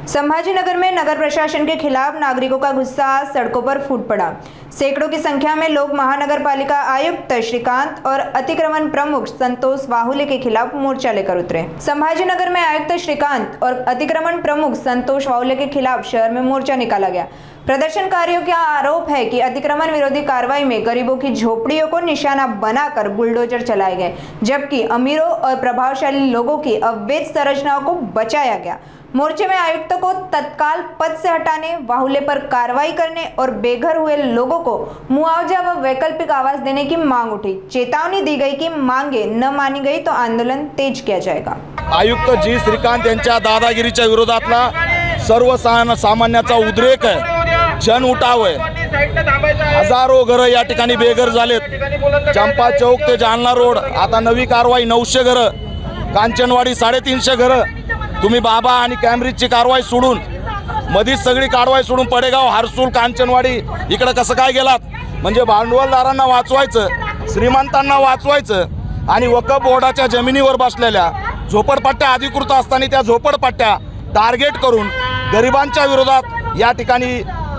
संभाजीनगर में नगर प्रशासन के खिलाफ नागरिकों का गुस्सा आज सड़कों पर फूट पड़ा। सैकड़ों की संख्या में लोग महानगर पालिका आयुक्त श्रीकांत और अतिक्रमण प्रमुख संतोष वाहुले के खिलाफ मोर्चा लेकर उतरे। संभाजीनगर में आयुक्त श्रीकांत और अतिक्रमण प्रमुख संतोष वाहुले के खिलाफ शहर में मोर्चा निकाला गया। प्रदर्शनकारियों का आरोप है कि अतिक्रमण विरोधी कार्रवाई में गरीबों की झोपड़ियों को निशाना बनाकर बुलडोजर चलाए गए, जबकि अमीरों और प्रभावशाली लोगों की अवैध संरचनाओं को बचाया गया। मोर्चे में आयुक्त को तत्काल पद से हटाने, वाहुले पर कार्रवाई करने और बेघर हुए लोगों को मुआवजा व वैकल्पिक आवास देने की मांग उठी। चेतावनी दी गई कि मांगे न मानी गई तो आंदोलन तेज किया जाएगा। आयुक्त जी श्रीकांत यांच्या दादागिरीच्या विरोधातला सर्वसामान्याचा उद्रेक आहे, जन उठाव आहे। हजारो घर या ठिकाणी बेघर झालेत। चंपा चौक ते जालना रोड आता नवी कारवाई 900 घर, कांचनवाडी 350 घर। तुम्ही बाबा आणि कॅम्ब्रिजची कारवाई सोडून मधीच सगळी कारवाई सोडून पडेगाव, हरसूल, कांचनवाडी इकडे कसं काय गेलात? म्हणजे भांडवलदारांना वाचवायचं, श्रीमंतांना वाचवायचं आणि वक्फ बोर्डाच्या जमिनीवर बसलेल्या झोपडपट्ट्या अधिकृत असताना त्या झोपडपट्ट्या टार्गेट करून गरिबांच्या विरोधात या ठिकाणी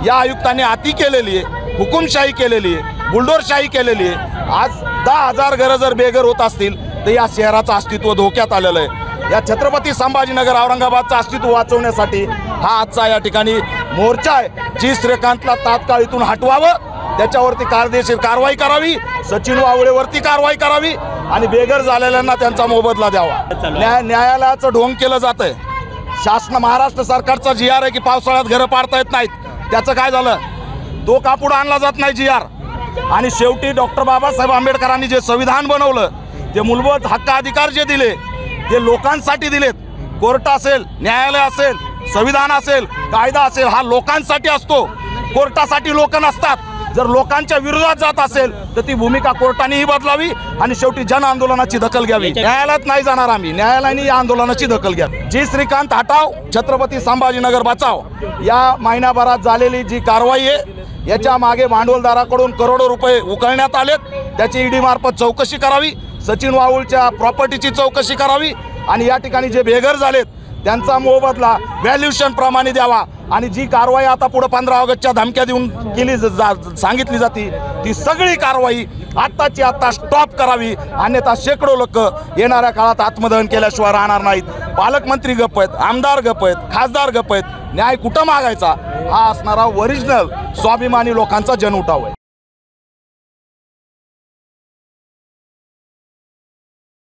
या आयुक्तांनी अति केलेली आहे, हुकुमशाही केलेली आहे, बुलडोरशाही केलेली आहे। आज 10,000 घरं जर बेघर होत असतील तर या शहराचं अस्तित्व धोक्यात आलेलं आहे। या छत्रपती संभाजीनगर औरंगाबादचं अस्तित्व वाचवण्यासाठी हा आजचा या ठिकाणी मोर्चा आहे। जी श्रीकांतला तात्काळ इथून हटवावं, त्याच्यावरती कायदेशीर कारवाई करावी, सचिन वावळेवरती कारवाई करावी आणि बेघर झालेल्यांना त्यांचा मोबदला द्यावा। न्यायालयाचं ढोंग केलं जातंय। शासन महाराष्ट्र सरकारचा GR आहे की पावसाळ्यात घरं पाडता येत नाहीत, त्याचं काय झालं? तो का पुढे आणला जात नाही GR? आणि शेवटी डॉक्टर बाबासाहेब आंबेडकरांनी जे संविधान बनवलं, ते मूलभूत हक्क अधिकार जे दिले ते लोकांसाठी दिलेत। कोर्ट असेल, न्यायालय असेल, संविधान असेल, कायदा असेल, हा लोकांसाठी असतो, कोर्टासाठी लोक नसतात। जर लोकांच्या विरोधात जात असेल तर ती भूमिका कोर्टानेही बदलावी आणि शेवटी जन आंदोलनाची दखल घ्यावी। न्यायालयात नाही जाणार आम्ही, न्यायालयाने या आंदोलनाची दखल घ्यावी। जी श्रीकांत हटाव, छत्रपती संभाजीनगर बचाव या महिनाभरात झालेली जी कारवाई आहे, याच्या मागे भांडवलदाराकडून करोडो रुपये उकळण्यात आलेत, त्याची ED मार्फत चौकशी करावी। सचिन वाहुलच्या प्रॉपर्टीची चौकशी करावी आणि या ठिकाणी जे बेघर झालेत त्यांचा मोबदला व्हॅल्युएशन प्रमाणे द्यावा। आणि जी कारवाई आता पुढे 15 ऑगस्टच्या धमक्या देऊन केली सांगितली जाते, ती सगळी कारवाई आत्ताची आत्ता स्टॉप करावी, अन्यथा शेकडो लोक येणाऱ्या काळात आत्मदहन केल्याशिवाय राहणार नाहीत। पालकमंत्री गप्प आहेत, आमदार गप्प आहेत, खासदार गप्प आहेत। न्याय कुठं मागायचा? हा असणारा ओरिजिनल स्वाभिमानी लोकांचा जनउठाव आहे।